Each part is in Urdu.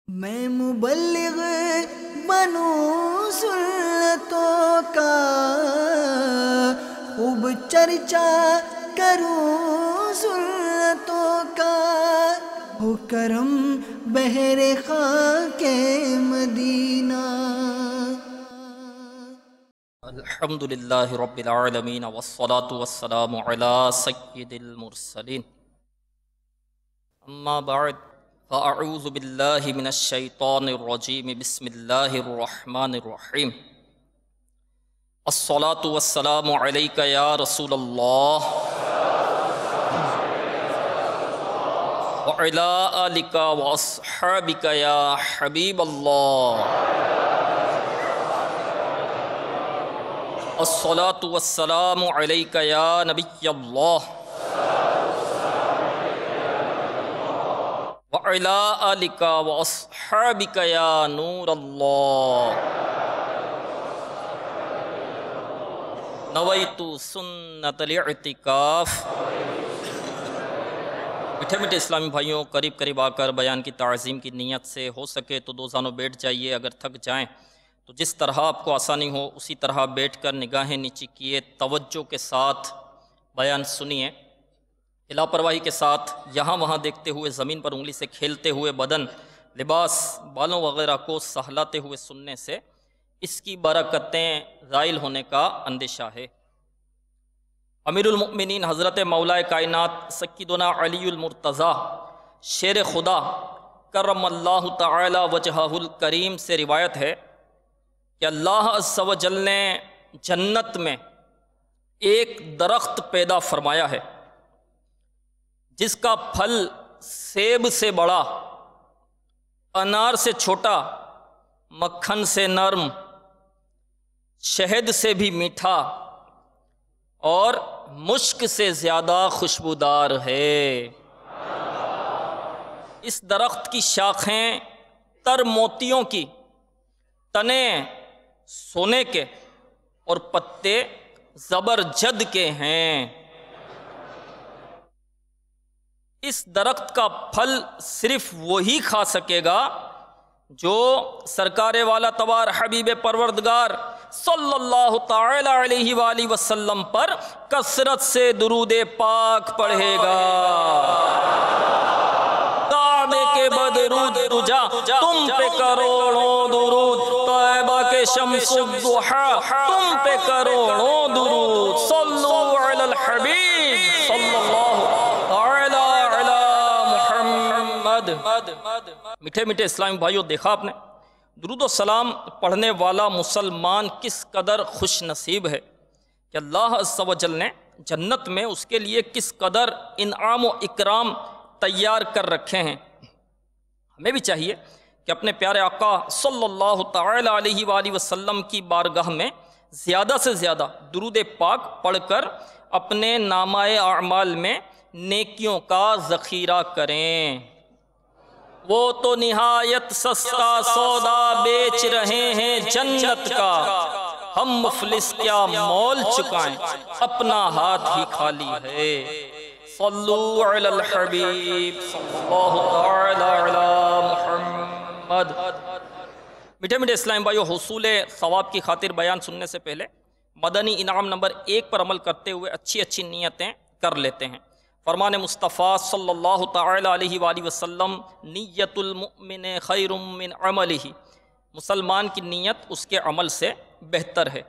میں مبلغ بنوں سنتوں کا، خوب چرچا کروں سنتوں کا، ہو کرم بہر خاک مدینہ۔ الحمدللہ رب العالمین والصلاة والسلام علی سید المرسلین، اما بعد فاعوذ باللہ من الشیطان الرجیم، بسم اللہ الرحمن الرحیم۔ الصلاة والسلام علیک یا رسول اللہ وعلی آلک واصحابک یا حبیب اللہ۔ الصلاة والسلام علیک یا نبی اللہ وعلی آلک واصحابک یا نور اللہ۔ نویت سنت الاعتکاف۔ میٹھے میٹھے اسلامی بھائیوں، قریب قریب آ کر بیان کی تعظیم کی نیت سے ہو سکے تو دو زانوں بیٹھ جائیے، اگر تھک جائیں تو جس طرح آپ کو آسانی ہو اسی طرح بیٹھ کر نگاہیں نیچی کیے توجہ کے ساتھ بیان سنیے۔ لاپرواہی کے ساتھ یہاں وہاں دیکھتے ہوئے، زمین پر انگلی سے کھیلتے ہوئے، بدن، لباس، بالوں وغیرہ کو سہلاتے ہوئے سننے سے اس کی برکتیں زائل ہونے کا اندیشہ ہے۔ امیر المؤمنین حضرت مولا کائنات سیدنا علی المرتضیٰ شیر خدا کرم اللہ تعالی وجہہ الکریم سے روایت ہے کہ اللہ عز و جل نے جنت میں ایک درخت پیدا فرمایا ہے جس کا پھل سیب سے بڑا، انار سے چھوٹا، مکھن سے نرم، شہد سے بھی میٹھا اور مشک سے زیادہ خوشبودار ہے۔ اس درخت کی شاخیں تر موتیوں کی، تنے سونے کے اور پتے زبرجد کے ہیں۔ اس درخت کا پھل صرف وہی کھا سکے گا جو سرکار والا تبار حبیب پروردگار صلی اللہ تعالی علیہ وآلہ وسلم پر کثرت سے درود پاک پڑھے گا۔ کعبے کے بدرود تجا تم پہ کروڑوں درود، طیبہ کے شمس الضحیٰ تم پہ کروڑوں درود، صلو علی الحبیب صلی اللہ تعالی علی محمد۔ میٹھے میٹھے اسلامی بھائیوں، دیکھا آپ نے درود و سلام پڑھنے والا مسلمان کس قدر خوش نصیب ہے کہ اللہ عز و جل نے جنت میں اس کے لیے کس قدر انعام و اکرام تیار کر رکھے ہیں۔ ہمیں بھی چاہیے کہ اپنے پیارے آقا صلی اللہ تعالی علیہ وآلہ وسلم کی بارگاہ میں زیادہ سے زیادہ درود پاک پڑھ کر اپنے نامہ اعمال میں نیکیوں کا ذخیرہ کریں۔ وہ تو نہایت سستا سودا بیچ رہے ہیں جنت کا، ہم مفلس کیا مول چکائیں، اپنا ہاتھ ہی خالی ہے۔ صلو علی الحبیب صلی اللہ تعالی علی محمد۔ میٹھے میٹھے اسلام بھائیو، حصول ثواب کی خاطر بیان سننے سے پہلے مدنی انعام نمبر 1 پر عمل کرتے ہوئے اچھی اچھی نیتیں کر لیتے ہیں۔ فرمان مصطفیٰ صلی اللہ تعالی علیہ وآلہ وسلم، نیت المؤمن خیر من عملہ، مسلمان کی نیت اس کے عمل سے بہتر ہے۔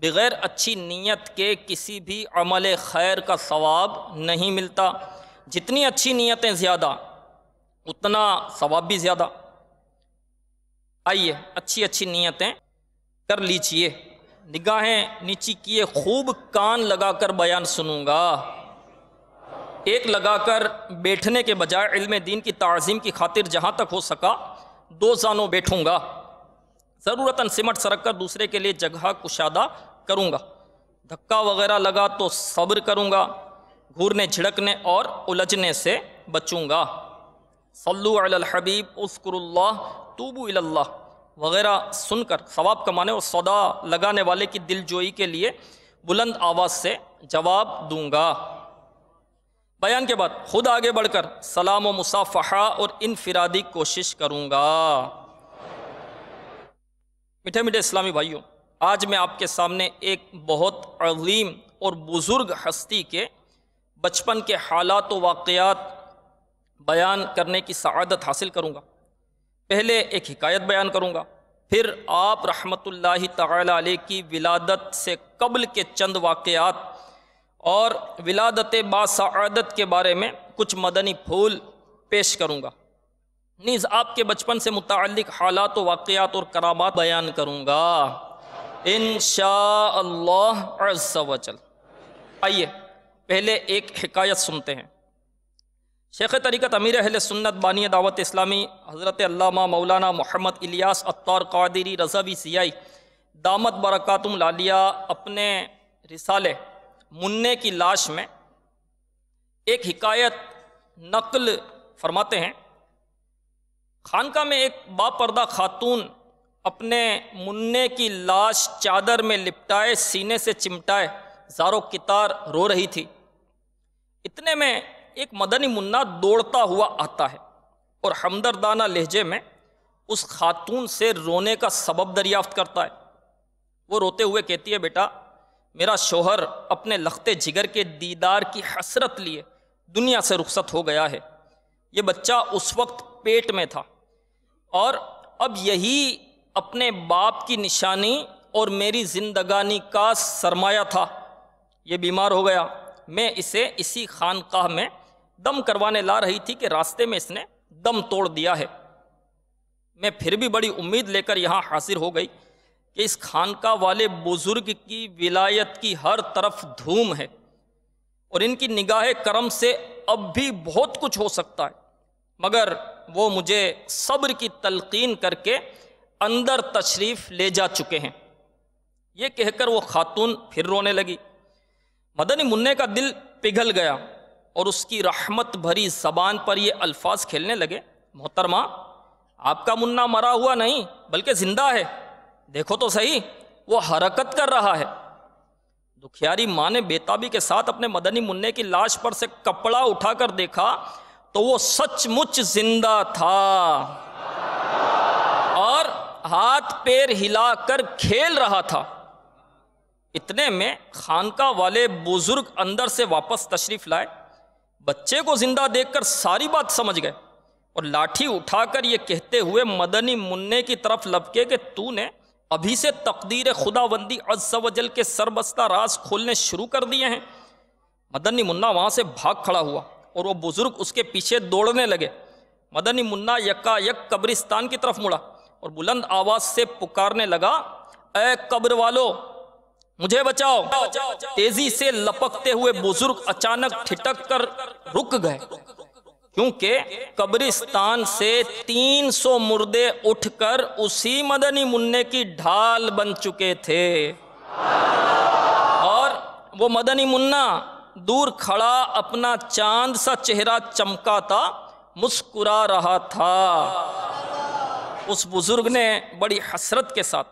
بغیر اچھی نیت کے کسی بھی عمل خیر کا ثواب نہیں ملتا۔ جتنی اچھی نیتیں زیادہ اتنا ثواب بھی زیادہ۔ آئیے اچھی اچھی نیتیں کر لیجئے، نگاہیں نیچی کیے، خوب کان لگا کر بیان سنوں گا۔ ایک لگا کر بیٹھنے کے بجائے علم دین کی تعظیم کی خاطر جہاں تک ہو سکا 2 زانوں بیٹھوں گا، ضرورتاً سمٹ سرک کر دوسرے کے لیے جگہ کشادہ کروں گا۔ دھکا وغیرہ لگا تو صبر کروں گا، گھورنے جھڑکنے اور الجھنے سے بچوں گا۔ صلو علی الحبیب اذکر اللہ توبو الی اللہ وغیرہ سن کر ثواب کمانے اور صدا لگانے والے کی دل جوئی کے لیے بلند آواز سے جواب دوں گا۔ بیان کے بعد خود آگے بڑھ کر سلام و مصافحہ اور انفرادی کوشش کروں گا۔ میٹھے میٹھے اسلامی بھائیوں، آج میں آپ کے سامنے ایک بہت عظیم اور بزرگ ہستی کے بچپن کے حالات و واقعات بیان کرنے کی سعادت حاصل کروں گا۔ پہلے ایک حکایت بیان کروں گا، پھر آپ رحمۃ اللہ تعالی علیہ کی ولادت سے قبل کے چند واقعات اور ولادت باسعادت کے بارے میں کچھ مدنی پھول پیش کروں گا، نیز آپ کے بچپن سے متعلق حالات و واقعات اور کرامات بیان کروں گا انشاءاللہ عز و جل۔ آئیے پہلے ایک حکایت سنتے ہیں۔ شیخ طریقت امیر اہل سنت بانی دعوت اسلامی حضرت علامہ مولانا محمد الیاس عطار قادری رضوی سیائی دامت برکاتہم العالیہ اپنے رسالے منع کی لاش میں ایک حکایت نقل فرماتے ہیں۔ خانقاہ میں ایک باپردہ خاتون اپنے منع کی لاش چادر میں لپٹائے سینے سے چمٹائے زارو کتار رو رہی تھی۔ اتنے میں ایک مدنی منا دوڑتا ہوا آتا ہے اور ہمدردانہ لہجے میں اس خاتون سے رونے کا سبب دریافت کرتا ہے۔ وہ روتے ہوئے کہتی ہے، بیٹا میرا شوہر اپنے لختے جگر کے دیدار کی حسرت لیے دنیا سے رخصت ہو گیا ہے۔ یہ بچہ اس وقت پیٹ میں تھا اور اب یہی اپنے باپ کی نشانی اور میری زندگانی کا سرمایہ تھا۔ یہ بیمار ہو گیا، میں اسے اسی خانقاہ میں دم کروانے لا رہی تھی کہ راستے میں اس نے دم توڑ دیا ہے۔ میں پھر بھی بڑی امید لے کر یہاں حاضر ہو گئی کہ اس خانقاہ والے بزرگ کی ولایت کی ہر طرف دھوم ہے اور ان کی نگاہ کرم سے اب بھی بہت کچھ ہو سکتا ہے، مگر وہ مجھے صبر کی تلقین کر کے اندر تشریف لے جا چکے ہیں۔ یہ کہہ کر وہ خاتون پھر رونے لگی۔ مدنی منع کا دل پگھل گیا اور اس کی رحمت بھری زبان پر یہ الفاظ کھیلنے لگے، محترمہ آپ کا منا مرا ہوا نہیں بلکہ زندہ ہے، دیکھو تو صحیح وہ حرکت کر رہا ہے۔ دکھیاری ماں نے بےتابی کے ساتھ اپنے مدنی منع کی لاش پر سے کپڑا اٹھا کر دیکھا تو وہ سچ مچ زندہ تھا اور ہاتھ پیر ہلا کر کھیل رہا تھا۔ اتنے میں خانقاہ والے بزرگ اندر سے واپس تشریف لائے، بچے کو زندہ دیکھ کر ساری بات سمجھ گئے اور لاٹھی اٹھا کر یہ کہتے ہوئے مدنی منع کی طرف لپکے کہ تو نے ابھی سے تقدیر خداوندی عز و جل کے سربستہ راز کھولنے شروع کر دیے ہیں۔ مدنی منا وہاں سے بھاگ کھڑا ہوا اور وہ بزرگ اس کے پیچھے دوڑنے لگے۔ مدنی منا یکا یک قبرستان کی طرف مڑا اور بلند آواز سے پکارنے لگا، اے قبر والو مجھے بچاؤ۔ تیزی سے لپکتے ہوئے بزرگ اچانک ٹھٹک کر رک گئے، کیونکہ قبرستان سے 300 مردے اٹھ کر اسی مدنی منع کی ڈھال بن چکے تھے اور وہ مدنی منا دور کھڑا اپنا چاند سا چہرہ چمکاتا مسکرا رہا تھا۔ اس بزرگ نے بڑی حسرت کے ساتھ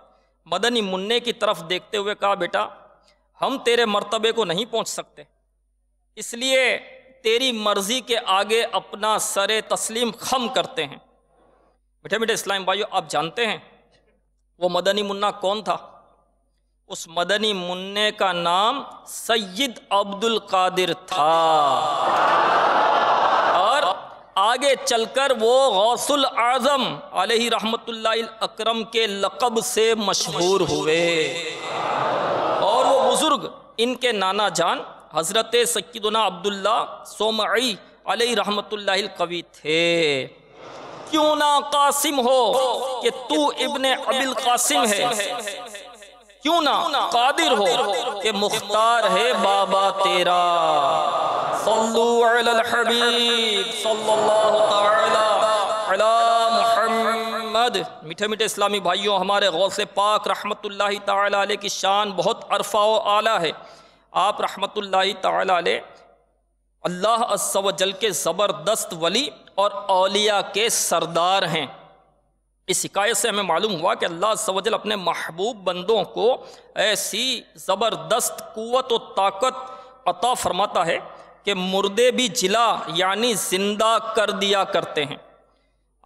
مدنی منع کی طرف دیکھتے ہوئے کہا، بیٹا ہم تیرے مرتبے کو نہیں پہنچ سکتے، اس لیے تیری مرضی کے آگے اپنا سر تسلیم خم کرتے ہیں۔ میٹھے میٹھے اسلام بھائیو، آپ جانتے ہیں وہ مدنی منا کون تھا؟ اس مدنی منع کا نام سید عبد القادر تھا اور آگے چل کر وہ غوث الاعظم علیہ رحمت اللہ الاکرم کے لقب سے مشہور ہوئے اور وہ بزرگ ان کے نانا جان حضرت سیدنا عبداللہ سومعی علیہ رحمت اللہ القوی تھے۔ کیوں نہ قاسم ہو کہ تو ابن ابی القاسم ہے، کیوں نہ قادر ہو کہ مختار ہے بابا تیرا۔ صلو علی الحبیب صلی اللہ تعالی علی محمد۔ میٹھے میٹھے اسلامی بھائیوں، ہمارے غوث پاک رحمت اللہ تعالی علیہ کی شان بہت عرفہ و اعلیٰ ہے۔ آپ رحمت اللہ تعالی علیہ اللہ عز و جل کے زبردست ولی اور اولیاء کے سردار ہیں۔ اس حکایت سے ہمیں معلوم ہوا کہ اللہ عز و جل اپنے محبوب بندوں کو ایسی زبردست قوت و طاقت عطا فرماتا ہے کہ مردے بھی جلا یعنی زندہ کر دیا کرتے ہیں۔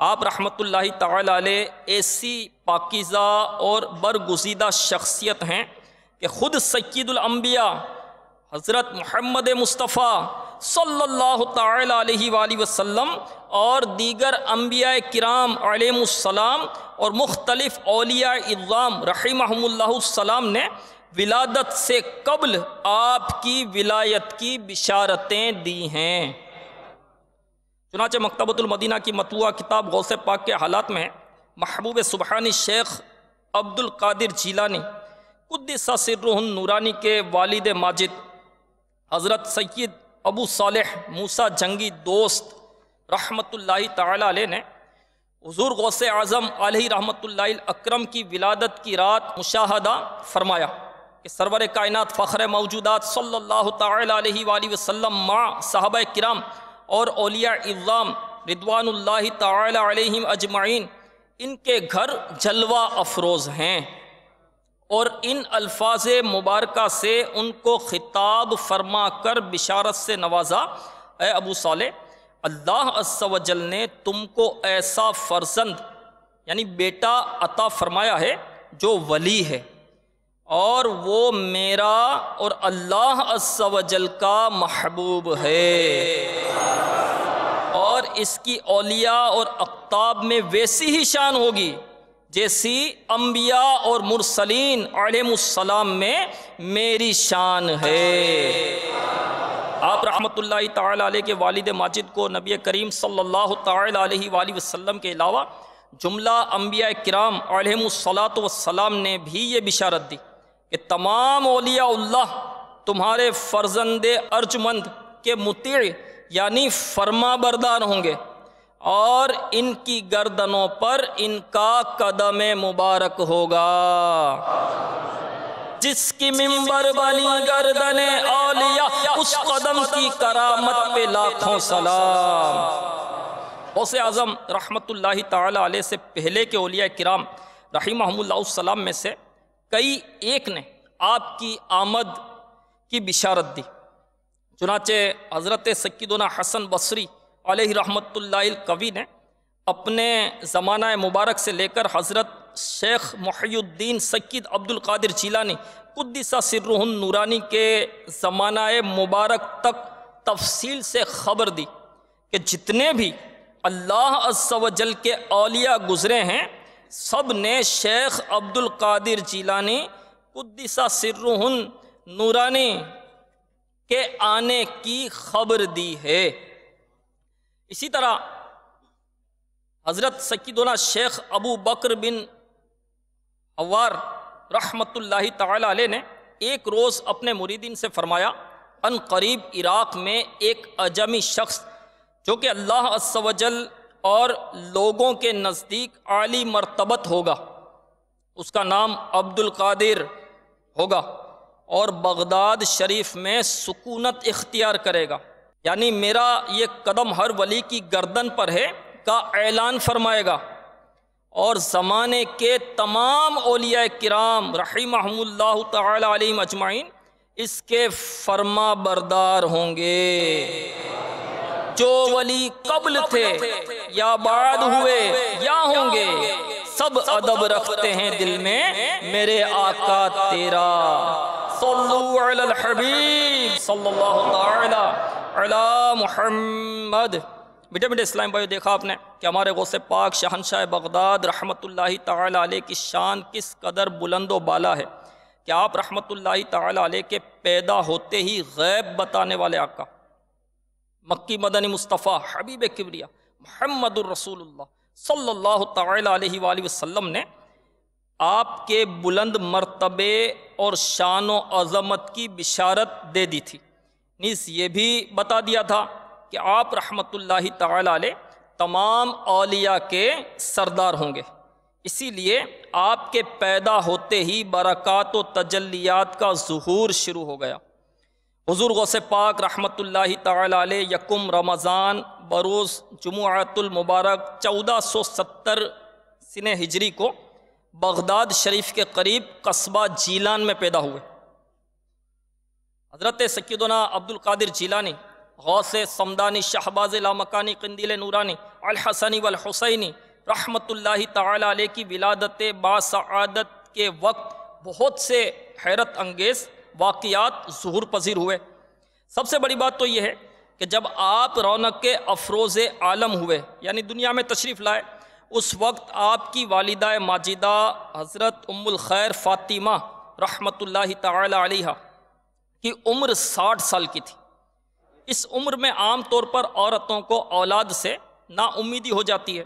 آپ رحمۃ اللہ تعالی علیہ ایسی پاکیزہ اور برگزیدہ شخصیت ہیں کہ خود سید الانبیاء حضرت محمد مصطفیٰ صلی اللہ تعالی علیہ وآلہ وسلم اور دیگر انبیاء کرام علیہم السلام اور مختلف اولیاء اعظام رحمہم اللہ السلام نے ولادت سے قبل آپ کی ولایت کی بشارتیں دی ہیں۔ چنانچہ مکتبۃ المدینہ کی مطبوعہ کتاب غوث پاک کے حالات میں محبوب سبحانی شیخ عبد القادر جیلانی قدس سرہ النورانی کے والد ماجد حضرت سید ابو صالح موسیٰ جنگی دوست رحمۃ اللہ تعالی علیہ نے حضور غوث اعظم علیہ رحمۃ اللہ الاکرم کی ولادت کی رات مشاہدہ فرمایا کہ سرور کائنات فخر موجودات صلی اللہ تعالی علیہ وآلہ وسلم مع صحابہ کرام اور اولیاء اعظام رضوان اللہ تعالی علیہم اجمعین ان کے گھر جلوہ افروز ہیں، اور ان الفاظ مبارکہ سے ان کو خطاب فرما کر بشارت سے نوازا، اے ابو صالح، اللہ عز و جل نے تم کو ایسا فرزند یعنی بیٹا عطا فرمایا ہے جو ولی ہے، اور وہ میرا اور اللہ عز و جل کا محبوب ہے، اور اس کی اولیاء اور اقطاب میں ویسی ہی شان ہوگی جیسی انبیاء اور مرسلین علیہم السلام میں میری شان ہے۔ آپ رحمۃ اللہ تعالی علیہ کے والد ماجد کو نبی کریم صلی اللہ تعالی علیہ وآلہ وسلم کے علاوہ جملہ انبیاء کرام علیہم السلام نے بھی یہ بشارت دی کہ تمام اولیاء اللہ تمہارے فرزند ارجمند کے مطیع یعنی فرما بردار ہوں گے، اور ان کی گردنوں پر ان کا قدم مبارک ہوگا۔ جس کی منبر بنی گردن اولیاء، اس قدم کی کرامت پہ لاکھوں سلام۔ غوث اعظم رحمۃ اللہ تعالی علیہ سے پہلے کے اولیاء کرام رحمہم اللہ السلام میں سے کئی ایک نے آپ کی آمد کی بشارت دی۔ چنانچہ حضرت سیدنا حسن بصری علیہ رحمۃ اللہ القوی نے اپنے زمانہ مبارک سے لے کر حضرت شیخ محی الدین سید عبد القادر جیلانی قدس سرہ النورانی کے زمانہ مبارک تک تفصیل سے خبر دی کہ جتنے بھی اللہ عز و جل کے اولیاء گزرے ہیں سب نے شیخ عبد القادر جیلانی قدس سرہ النورانی کے آنے کی خبر دی ہے۔ اسی طرح حضرت سیدنا شیخ ابو بکر بن عوار رحمۃ اللہ تعالی علیہ نے ایک روز اپنے مریدین سے فرمایا، ان قریب عراق میں ایک اجمی شخص جو کہ اللہ عز و جل اور لوگوں کے نزدیک عالی مرتبت ہوگا، اس کا نام عبد القادر ہوگا، اور بغداد شریف میں سکونت اختیار کرے گا، یعنی میرا یہ قدم ہر ولی کی گردن پر ہے کا اعلان فرمائے گا، اور زمانے کے تمام اولیاء کرام رحمہم اللہ تعالی علیہم اجمعین اس کے فرما بردار ہوں گے۔ جو ولی قبل تھے یا بعد ہوئے یا ہوں گے، سب ادب رکھتے ہیں دل میں میرے آقا تیرا۔ صلو علی الحبیب صلی اللہ تعالی علی محمد۔ بیٹے بیٹے اسلام بھائیو، دیکھا آپ نے کہ ہمارے غوث پاک شہنشاہ بغداد رحمۃ اللہ تعالی علیہ کی شان کس قدر بلند و بالا ہے کہ آپ رحمۃ اللہ تعالی علیہ کے پیدا ہوتے ہی غیب بتانے والے آقا مکی مدنی مصطفیٰ حبیب کبریا محمد الرسول اللہ صلی اللہ تعالی علیہ وآلہ وسلم نے آپ کے بلند مرتبے اور شان و عظمت کی بشارت دے دی تھی، نیز یہ بھی بتا دیا تھا کہ آپ رحمۃ اللہ تعالی علیہ تمام اولیاء کے سردار ہوں گے۔ اسی لیے آپ کے پیدا ہوتے ہی برکات و تجلیات کا ظہور شروع ہو گیا۔ حضور غوث پاک رحمۃ اللہ تعالی علیہ یکم رمضان بروز جمعۃ المبارک 1470 سنہ ہجری کو بغداد شریف کے قریب قصبہ جیلان میں پیدا ہوئے۔ حضرت سیدنا عبد القادر جیلانی غوث صمدانی شہباز لامکانی قندیل نورانی الحسنی والحسینی رحمت اللہ تعالی علیہ کی ولادت باسعادت کے وقت بہت سے حیرت انگیز واقعات ظہور پذیر ہوئے۔ سب سے بڑی بات تو یہ ہے کہ جب آپ رونق افروز عالم ہوئے یعنی دنیا میں تشریف لائے، اس وقت آپ کی والدہ ماجدہ حضرت ام الخیر فاطمہ رحمت اللہ تعالی علیہ کی عمر 60 سال کی تھی۔ اس عمر میں عام طور پر عورتوں کو اولاد سے نا امیدی ہو جاتی ہے۔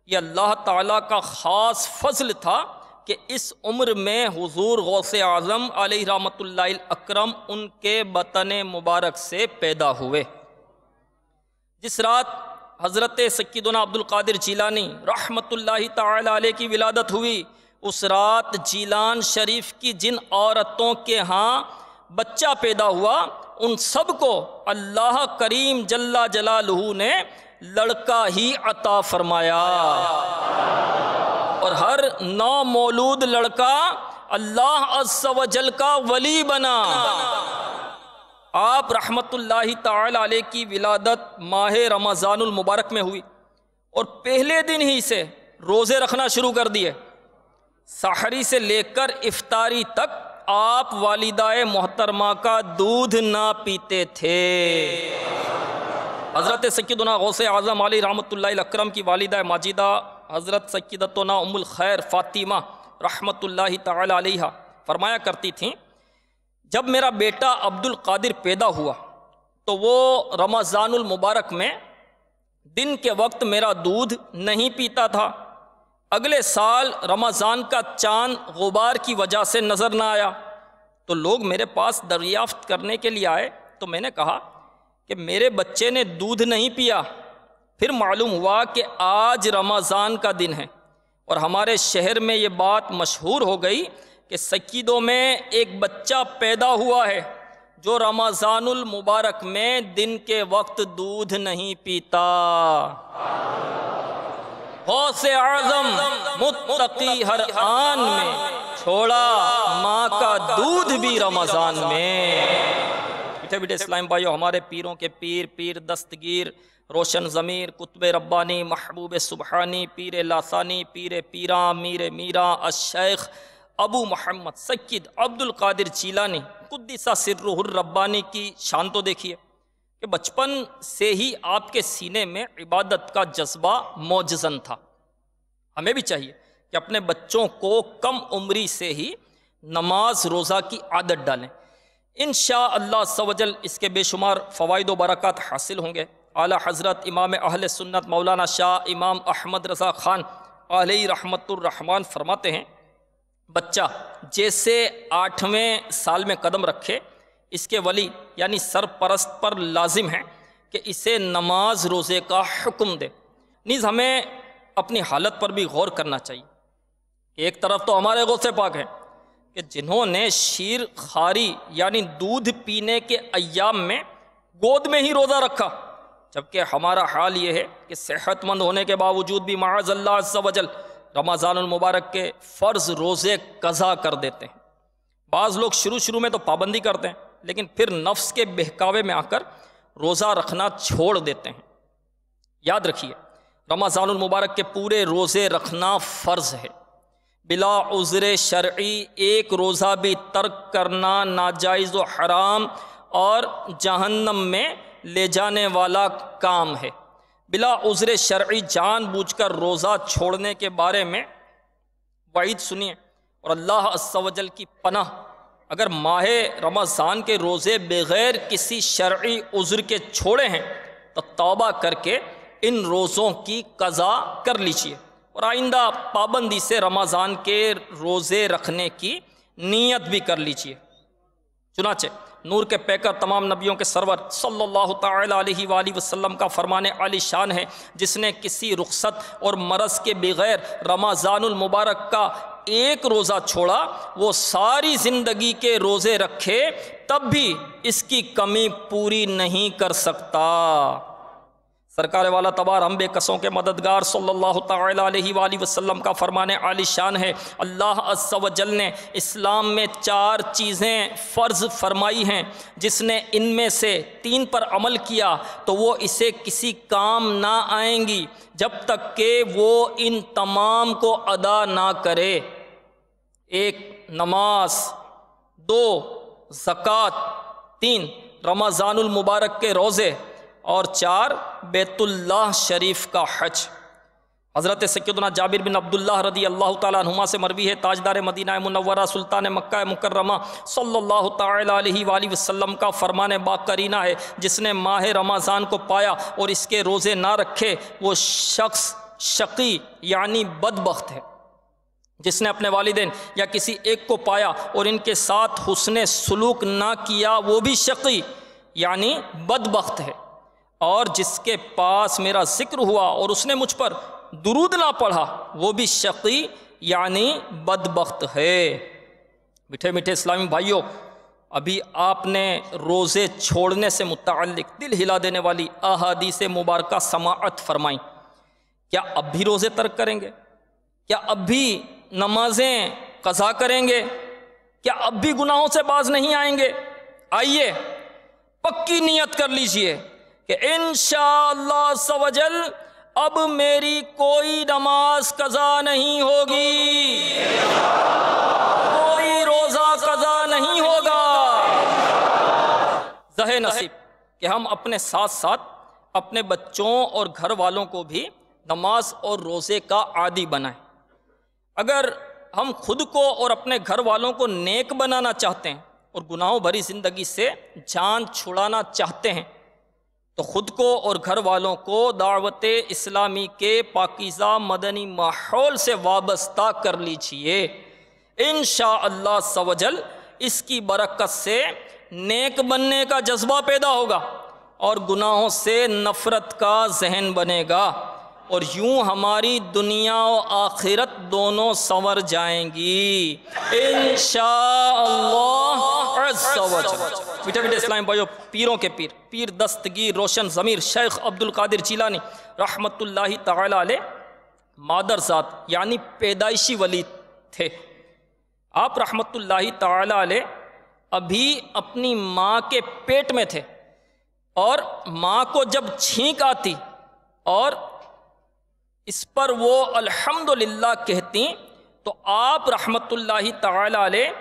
یہ اللہ تعالیٰ کا خاص فضل تھا کہ اس عمر میں حضور غوث اعظم علیہ رحمۃ اللہ الاکرم ان کے بطن مبارک سے پیدا ہوئے۔ جس رات حضرت سیدنا عبد القادر جیلانی رحمت اللہ تعالی علیہ کی ولادت ہوئی، اس رات جیلان شریف کی جن عورتوں کے ہاں بچہ پیدا ہوا، ان سب کو اللہ کریم جل جلالہ نے لڑکا ہی عطا فرمایا، اور ہر نو مولود لڑکا اللہ عز و جل کا ولی بنا۔ آپ رحمت اللہ تعالی علیہ کی ولادت ماہ رمضان المبارک میں ہوئی، اور پہلے دن ہی سے روزے رکھنا شروع کر دیے۔ سحری سے لے کر افطاری تک آپ والدہ محترمہ کا دودھ نہ پیتے تھے۔ حضرت سیدنا غوث اعظم علیہ رحمۃ اللہ الاکرم کی والدہ ماجدہ حضرت سیدتنا ام الخیر فاطمہ رحمت اللہ تعالی علیہ فرمایا کرتی تھیں، جب میرا بیٹا عبد القادر پیدا ہوا تو وہ رمضان المبارک میں دن کے وقت میرا دودھ نہیں پیتا تھا۔ اگلے سال رمضان کا چاند غبار کی وجہ سے نظر نہ آیا تو لوگ میرے پاس دریافت کرنے کے لیے آئے، تو میں نے کہا کہ میرے بچے نے دودھ نہیں پیا۔ پھر معلوم ہوا کہ آج رمضان کا دن ہے، اور ہمارے شہر میں یہ بات مشہور ہو گئی کہ سکیدوں میں ایک بچہ پیدا ہوا ہے جو رمضان المبارک میں دن کے وقت دودھ نہیں پیتا۔ غوث اعظم متقی ہر آن میں، چھوڑا ماں کا دودھ بھی رمضان میں۔ بیٹھے بیٹھے اسلام بھائیو، ہمارے پیروں کے پیر دستگیر روشن ضمیر قطب ربانی محبوب سبحانی پیر لاسانی پیر پیراں میر میراں الشیخ ابو محمد سید عبد القادر جیلانی قدس سرہ الربانی کی شان تو دیکھیے کہ بچپن سے ہی آپ کے سینے میں عبادت کا جذبہ موجزن تھا۔ ہمیں بھی چاہیے کہ اپنے بچوں کو کم عمری سے ہی نماز روزہ کی عادت ڈالیں۔ انشاءاللہ عز و جل اس کے بے شمار فوائد و برکات حاصل ہوں گے۔ اعلی حضرت امام اہل سنت مولانا شاہ امام احمد رضا خان علیہ رحمت الرحمن فرماتے ہیں، بچہ جیسے 8ویں سال میں قدم رکھے، اس کے ولی یعنی سرپرست پر لازم ہے کہ اسے نماز روزے کا حکم دے۔ نیز ہمیں اپنی حالت پر بھی غور کرنا چاہیے کہ ایک طرف تو ہمارے غوث پاک ہیں کہ جنہوں نے شیر خاری یعنی دودھ پینے کے ایام میں گود میں ہی روزہ رکھا، جبکہ ہمارا حال یہ ہے کہ صحت مند ہونے کے باوجود بھی معاذ اللہ عز و جل رمضان المبارک کے فرض روزے قضا کر دیتے ہیں۔ بعض لوگ شروع میں تو پابندی کرتے ہیں، لیکن پھر نفس کے بہکاوے میں آ کر روزہ رکھنا چھوڑ دیتے ہیں۔ یاد رکھیے، رمضان المبارک کے پورے روزے رکھنا فرض ہے۔ بلا عذر شرعی ایک روزہ بھی ترک کرنا ناجائز و حرام اور جہنم میں لے جانے والا کام ہے۔ بلا عذر شرعی جان بوجھ کر روزہ چھوڑنے کے بارے میں وعید سنیے، اور اللہ عز و جل کی پناہ، اگر ماہ رمضان کے روزے بغیر کسی شرعی عذر کے چھوڑے ہیں تو توبہ کر کے ان روزوں کی قضا کر لیجیے، اور آئندہ پابندی سے رمضان کے روزے رکھنے کی نیت بھی کر لیجیے۔ چنانچہ نور کے پیکر تمام نبیوں کے سرور صلی اللہ تعالی علیہ وآلہ وسلم کا فرمان عالی شان ہے، جس نے کسی رخصت اور مرض کے بغیر رمضان المبارک کا ایک روزہ چھوڑا، وہ ساری زندگی کے روزے رکھے تب بھی اس کی کمی پوری نہیں کر سکتا۔ سرکار والا تبار ہم بے قصوں کے مددگار صلی اللہ تعالیٰ علیہ وآلہ وسلم کا فرمان عالی شان ہے، اللہ عز و جل نے اسلام میں 4 چیزیں فرض فرمائی ہیں، جس نے ان میں سے 3 پر عمل کیا تو وہ اسے کسی کام نہ آئیں گی جب تک کہ وہ ان تمام کو ادا نہ کرے۔ 1 نماز، 2 زکوٰۃ، 3 رمضان المبارک کے روزے، اور 4 بیت اللہ شریف کا حج۔ حضرت سیدنا جابر بن عبداللہ رضی اللہ تعالیٰ عنہما سے مروی ہے، تاجدار مدینہ منورہ سلطان مکہ مکرمہ صلی اللہ تعالیٰ علیہ وآلہ وسلم کا فرمان باقرینہ ہے، جس نے ماہ رمضان کو پایا اور اس کے روزے نہ رکھے وہ شخص شقی یعنی بدبخت ہے۔ جس نے اپنے والدین یا کسی ایک کو پایا اور ان کے ساتھ حسن سلوک نہ کیا وہ بھی شقی یعنی بدبخت ہے۔ اور جس کے پاس میرا ذکر ہوا اور اس نے مجھ پر درود نہ پڑھا وہ بھی شقی یعنی بدبخت ہے۔ میٹھے میٹھے اسلامی بھائیوں، ابھی آپ نے روزے چھوڑنے سے متعلق دل ہلا دینے والی احادیث مبارکہ سماعت فرمائیں۔ کیا اب بھی روزے ترک کریں گے؟ کیا اب بھی نمازیں قضا کریں گے؟ کیا اب بھی گناہوں سے باز نہیں آئیں گے؟ آئیے پکی نیت کر لیجئے کہ انشاءاللہ عز و جل اب میری کوئی نماز قضا نہیں ہوگی، کوئی روزہ قضا نہیں ہوگا۔ ذہ نصیب کہ ہم اپنے ساتھ ساتھ اپنے بچوں اور گھر والوں کو بھی نماز اور روزے کا عادی بنائیں۔ اگر ہم خود کو اور اپنے گھر والوں کو نیک بنانا چاہتے ہیں اور گناہوں بھری زندگی سے جان چھڑانا چاہتے ہیں تو خود کو اور گھر والوں کو دعوت اسلامی کے پاکیزہ مدنی ماحول سے وابستہ کر لیجئے۔ انشاءاللہ عز و جل اس کی برکت سے نیک بننے کا جذبہ پیدا ہوگا اور گناہوں سے نفرت کا ذہن بنے گا، اور یوں ہماری دنیا و آخرت دونوں سنور جائیں گی انشاءاللہ عز و جل۔ میٹھے میٹھے اسلام بھائیو، پیروں کے پیر، پیر دستگیر روشن ضمیر شیخ عبدالقادر جیلانی رحمت اللہ تعالی علیہ مادر ذات یعنی پیدائشی ولی تھے۔ آپ رحمت اللہ تعالی علیہ ابھی اپنی ماں کے پیٹ میں تھے، اور ماں کو جب چھینک آتی اور اس پر وہ الحمدللہ کہتی تو آپ رحمت اللہ تعالی علیہ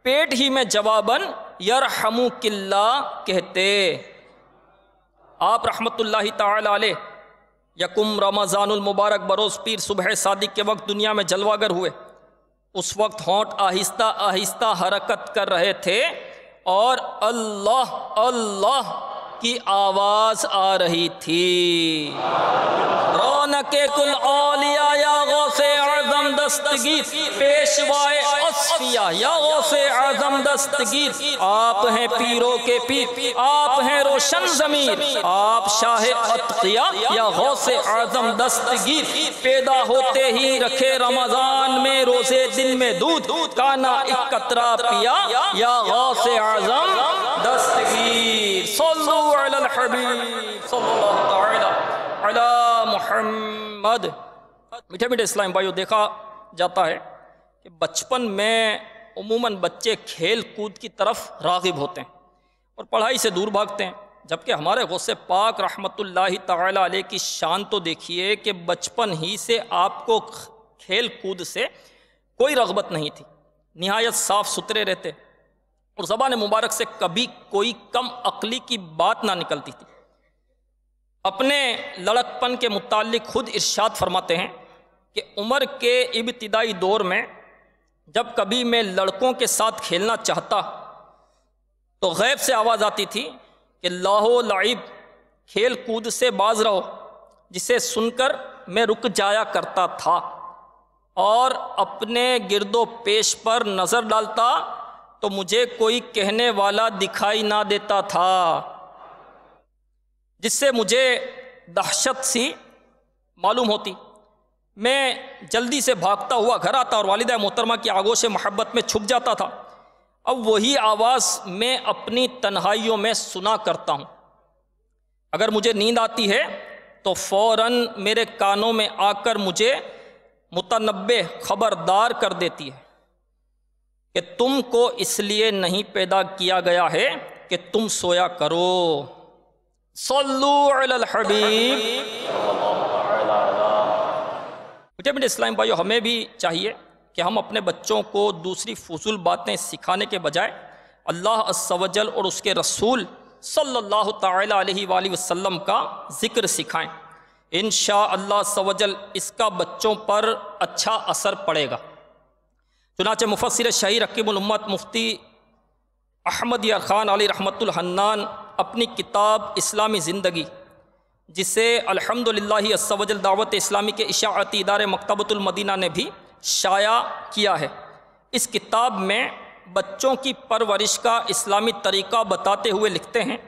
پیٹ ہی میں جواباً یرحمک اللہ کہتے۔ آپ رحمت اللہ تعالی علیہ یکم رمضان المبارک بروز پیر صبح صادق کے وقت دنیا میں جلوہ گر ہوئے۔ اس وقت ہونٹ آہستہ آہستہ حرکت کر رہے تھے اور اللہ اللہ کی آواز آ رہی تھی۔ رونق کل اولیاء یا غوث اعظم دستگیر، پیشوائے اصفیاء یا غوث اعظم دستگیر، آپ ہیں پیروں کے پیر، آپ ہیں روشن ضمیر، آپ شاہ اتقیاء یا غوث اعظم دستگیر، پیدا ہوتے ہی رکھے رمضان میں روزے دل میں دودھ، کانا ایک قطرہ پیا یا غوث اعظم دستگیر۔ صلو علی الحبیب صلی اللہ تعالی علی محمد۔ میٹھے میٹھے اسلام بھائیو، دیکھا جاتا ہے کہ بچپن میں عموماً بچے کھیل کود کی طرف راغب ہوتے ہیں اور پڑھائی سے دور بھاگتے ہیں، جبکہ ہمارے غوث پاک رحمت اللہ تعالی علیہ کی شان تو دیکھیے کہ بچپن ہی سے آپ کو کھیل کود سے کوئی رغبت نہیں تھی، نہایت صاف ستھرے رہتے اور زبان مبارک سے کبھی کوئی کم عقلی کی بات نہ نکلتی تھی۔ اپنے لڑکپن کے متعلق خود ارشاد فرماتے ہیں کہ عمر کے ابتدائی دور میں جب کبھی میں لڑکوں کے ساتھ کھیلنا چاہتا تو غیب سے آواز آتی تھی کہ لاہو لعب، کھیل کود سے باز رہو، جسے سن کر میں رک جایا کرتا تھا اور اپنے گرد و پیش پر نظر ڈالتا تو مجھے کوئی کہنے والا دکھائی نہ دیتا تھا، جس سے مجھے دہشت سی معلوم ہوتی۔ میں جلدی سے بھاگتا ہوا گھر آتا اور والدہ محترمہ کی آغوش محبت میں چھپ جاتا تھا۔ اب وہی آواز میں اپنی تنہائیوں میں سنا کرتا ہوں۔ اگر مجھے نیند آتی ہے تو فوراً میرے کانوں میں آ کر مجھے متنبہ خبردار کر دیتی ہے کہ تم کو اس لیے نہیں پیدا کیا گیا ہے کہ تم سویا کرو۔ صلو علی الحبیب۔ میٹھے اسلام بھائیو، ہمیں بھی چاہیے کہ ہم اپنے بچوں کو دوسری فضول باتیں سکھانے کے بجائے اللہ عز و جل اور اس کے رسول صلی اللہ تعالی علیہ وآلہ وسلم کا ذکر سکھائیں۔ انشاءاللہ عز و جل اس کا بچوں پر اچھا اثر پڑے گا۔ چنانچہ مفسر شہیر حکیم الامت مفتی احمد یار خان علی رحمت الحنان اپنی کتاب اسلامی زندگی، جسے الحمدللہ عز و جل دعوت اسلامی کے اشاعتی ادارے مکتبۃ المدینہ نے بھی شائع کیا ہے، اس کتاب میں بچوں کی پرورش کا اسلامی طریقہ بتاتے ہوئے لکھتے ہیں،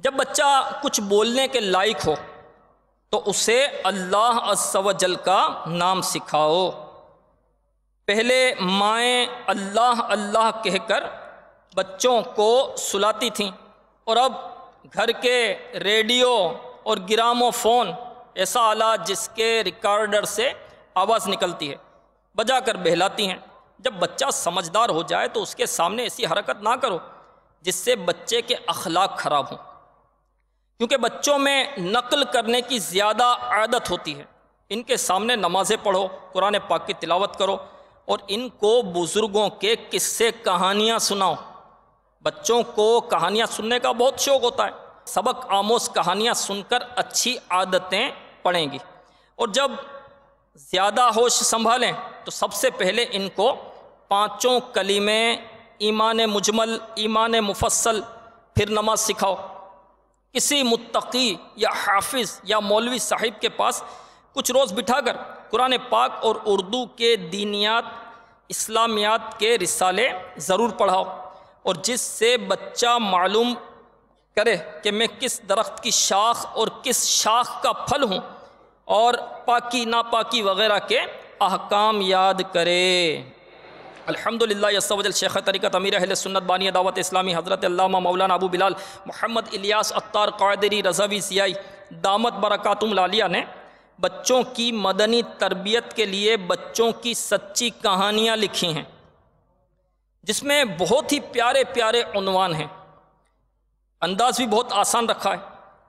جب بچہ کچھ بولنے کے لائق ہو تو اسے اللہ عز و جل کا نام سکھاؤ۔ پہلے مائیں اللہ اللہ کہہ کر بچوں کو سلاتی تھیں، اور اب گھر کے ریڈیو اور گرامو فون ایسا آلہ جس کے ریکارڈر سے آواز نکلتی ہے بجا کر بہلاتی ہیں۔ جب بچہ سمجھدار ہو جائے تو اس کے سامنے ایسی حرکت نہ کرو جس سے بچے کے اخلاق خراب ہوں، کیونکہ بچوں میں نقل کرنے کی زیادہ عادت ہوتی ہے۔ ان کے سامنے نمازیں پڑھو، قرآن پاک کی تلاوت کرو، اور ان کو بزرگوں کے قصے کہانیاں سناؤ۔ بچوں کو کہانیاں سننے کا بہت شوق ہوتا ہے، سبق آموز کہانیاں سن کر اچھی عادتیں پڑیں گی۔ اور جب زیادہ ہوش سنبھالیں تو سب سے پہلے ان کو 5 کلمے، ایمان مجمل، ایمان مفصل، پھر نماز سکھاؤ۔ کسی متقی یا حافظ یا مولوی صاحب کے پاس کچھ روز بٹھا کر قرآن پاک اور اردو کے دینیات، اسلامیات کے رسالے ضرور پڑھاؤ، اور جس سے بچہ معلوم کرے کہ میں کس درخت کی شاخ اور کس شاخ کا پھل ہوں، اور پاکی ناپاکی وغیرہ کے احکام یاد کرے۔ الحمدللہ عز و جل شیخ طریقت امیر اہل سنت بانی دعوت اسلامی حضرت علامہ مولانا ابو بلال محمد الیاس عطار قادری رضوی سیائی دامت برکاتہم العالیہ نے بچوں کی مدنی تربیت کے لیے بچوں کی سچی کہانیاں لکھی ہیں، جس میں بہت ہی پیارے پیارے عنوان ہیں۔ انداز بھی بہت آسان رکھا ہے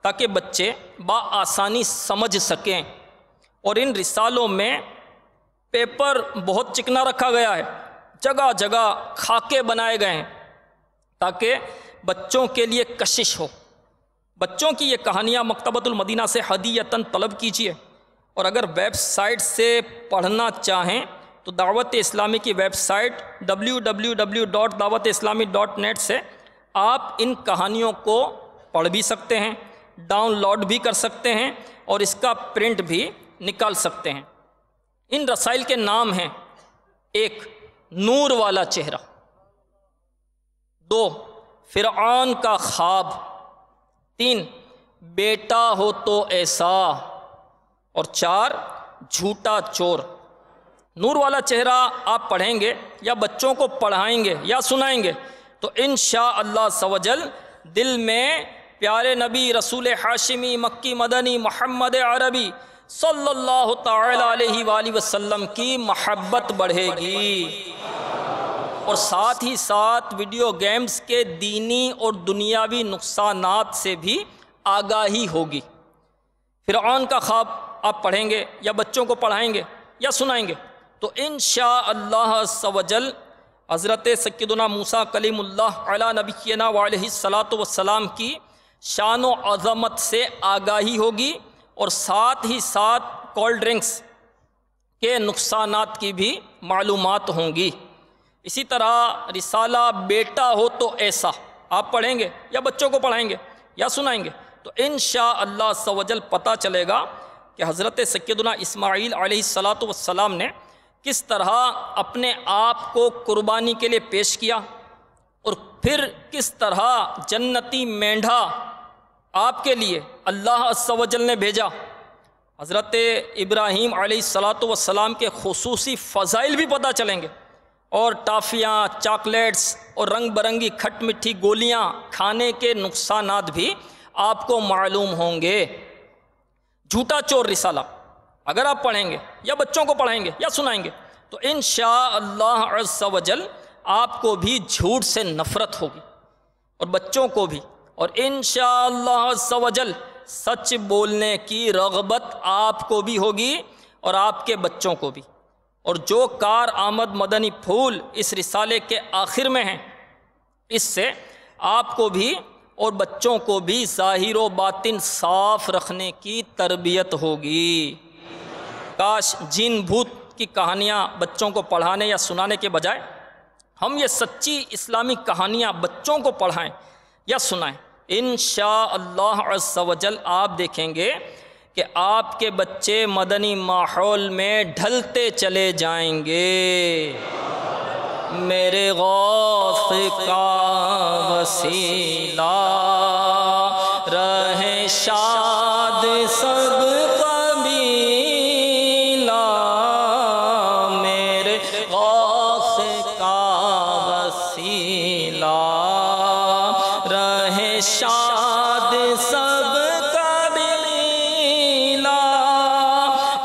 تاکہ بچے بآسانی سمجھ سکیں، اور ان رسالوں میں پیپر بہت چکنا رکھا گیا ہے، جگہ جگہ خاکے بنائے گئے ہیں تاکہ بچوں کے لیے کشش ہو۔ بچوں کی یہ کہانیاں مکتبۃ المدینہ سے ہدیۃً طلب کیجیے، اور اگر ویب سائٹ سے پڑھنا چاہیں تو دعوت اسلامی کی ویب سائٹ www.dawateislami.net سے آپ ان کہانیوں کو پڑھ بھی سکتے ہیں، ڈاؤن لوڈ بھی کر سکتے ہیں، اور اس کا پرنٹ بھی نکال سکتے ہیں۔ ان رسائل کے نام ہیں: 1 نور والا چہرہ، 2 فرعون کا خواب، 3 بیٹا ہو تو ایسا، اور 4 جھوٹا چور۔ نور والا چہرہ آپ پڑھیں گے یا بچوں کو پڑھائیں گے یا سنائیں گے تو انشاءاللہ عز و جل دل میں پیارے نبی رسول ہاشمی مکی مدنی محمد عربی صلی اللہ تعالی علیہ وآلہ وسلم کی محبت بڑھے گی، اور ساتھ ہی ساتھ ویڈیو گیمز کے دینی اور دنیاوی نقصانات سے بھی آگاہی ہوگی۔ فرعون کا خواب آپ پڑھیں گے یا بچوں کو پڑھائیں گے یا سنائیں گے تو انشاءاللہ عز و جل حضرت سیدنا موسیٰ کلیم اللہ علی نبینا وعلیہ الصلاۃ والسلام کی شان و عظمت سے آگاہی ہوگی، اور ساتھ ہی ساتھ کولڈ ڈرنکس کے نقصانات کی بھی معلومات ہوں گی۔ اسی طرح رسالہ بیٹا ہو تو ایسا آپ پڑھیں گے یا بچوں کو پڑھائیں گے یا سنائیں گے تو انشاءاللہ عز و جل پتہ چلے گا کہ حضرت سیدنا اسماعیل علیہ الصلاۃ والسلام نے کس طرح اپنے آپ کو قربانی کے لیے پیش کیا، اور پھر کس طرح جنتی مینڈھا آپ کے لیے اللہ عز و جل نے بھیجا۔ حضرت ابراہیم علیہ الصلاۃ والسلام کے خصوصی فضائل بھی پتہ چلیں گے، اور ٹافیاں، چاکلیٹس اور رنگ برنگی کھٹ مٹھی گولیاں کھانے کے نقصانات بھی آپ کو معلوم ہوں گے۔ جھوٹا چور رسالہ اگر آپ پڑھیں گے یا بچوں کو پڑھائیں گے یا سنائیں گے تو انشاءاللہ عز و جل آپ کو بھی جھوٹ سے نفرت ہوگی اور بچوں کو بھی، اور انشاءاللہ عز و جل سچ بولنے کی رغبت آپ کو بھی ہوگی اور آپ کے بچوں کو بھی۔ اور جو کار آمد مدنی پھول اس رسالے کے آخر میں ہیں، اس سے آپ کو بھی اور بچوں کو بھی ظاہر و باطن صاف رکھنے کی تربیت ہوگی۔ کاش جن بھوت کی کہانیاں بچوں کو پڑھانے یا سنانے کے بجائے ہم یہ سچی اسلامی کہانیاں بچوں کو پڑھائیں یا سنائیں۔ انشاءاللہ عز و جل آپ دیکھیں گے کہ آپ کے بچے مدنی ماحول میں ڈھلتے چلے جائیں گے۔ میرے غوث کا وسیلہ رہے شاد سب قبیلہ، میرے غوث کا وسیلہ رہے شاد سب قبیلہ،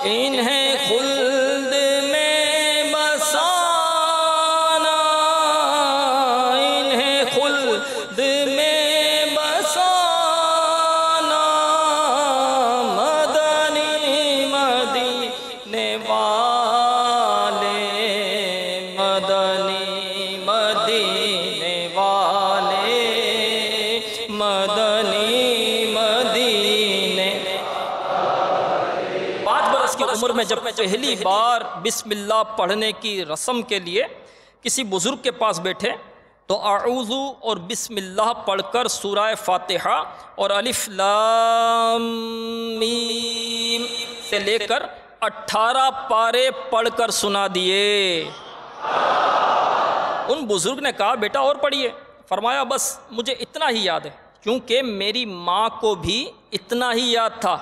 انہیں خلد میں بسانا، انہیں خلد میں بسانا، مدنی مدینے والے، مدنی مدینے والے، مدنی مدینے۔ 5 برس کی عمر میں جب پہلی بار بسم اللہ پڑھنے کی رسم کے لیے کسی بزرگ کے پاس بیٹھے تو اعوذ اور بسم اللہ پڑھ کر سورہ فاتحہ اور الف لام میم سے لے کر 18 پارے پڑھ کر سنا دیے۔ ان بزرگ نے کہا بیٹا اور پڑھیے، فرمایا بس مجھے اتنا ہی یاد ہے، کیونکہ میری ماں کو بھی اتنا ہی یاد تھا۔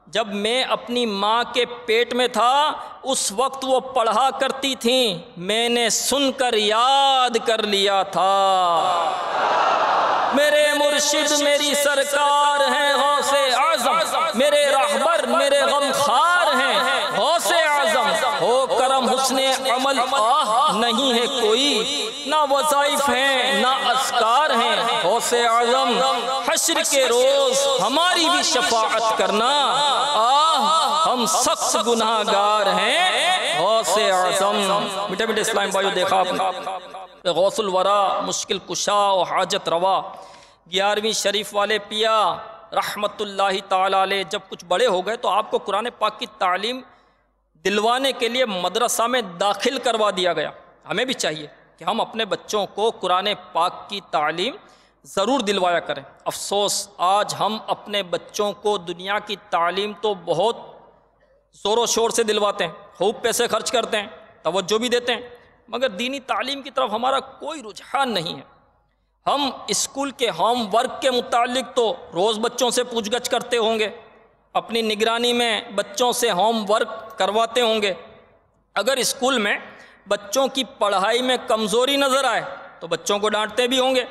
جب میں اپنی ماں کے پیٹ میں تھا اس وقت وہ پڑھا کرتی تھیں، میں نے سن کر یاد کر لیا تھا۔ میرے مرشد میری سرکار ہیں غوث اعظم، میرے رہبر میرے غمخوار ہیں غوث اعظم، ہو کرم حسن عمل آہ نہیں ہے کوئی، نہ وظائف ہیں نہ اذکار ہیں غوث اعظم، حشر کے روز ہماری بھی شفاعت کرنا، آہ ہم سخت گناہ گار ہیں غوث اعظم۔ میٹھے میٹھے اسلام بھائیو، دیکھا آپ نے غوث الورا، مشکل کشا و حاجت روا 11ویں شریف والے پیا رحمت اللہ تعالیٰ علیہ جب کچھ بڑے ہو گئے تو آپ کو قرآن پاک کی تعلیم دلوانے کے لیے مدرسہ میں داخل کروا دیا گیا۔ ہمیں بھی چاہیے کہ ہم اپنے بچوں کو قرآن پاک کی تعلیم ضرور دلوایا کریں۔ افسوس آج ہم اپنے بچوں کو دنیا کی تعلیم تو بہت زور و شور سے دلواتے ہیں، خوب پیسے خرچ کرتے ہیں، توجہ بھی دیتے ہیں، مگر دینی تعلیم کی طرف ہمارا کوئی رجحان نہیں ہے۔ ہم اسکول کے ہوم ورک کے متعلق تو روز بچوں سے پوچھ گچھ کرتے ہوں گے، اپنی نگرانی میں بچوں سے ہوم ورک کرواتے ہوں گے۔ اگر اسکول میں بچوں کی پڑھائی میں کمزوری نظر آئے تو بچوں کو ڈانٹتے بھی ہوں گے،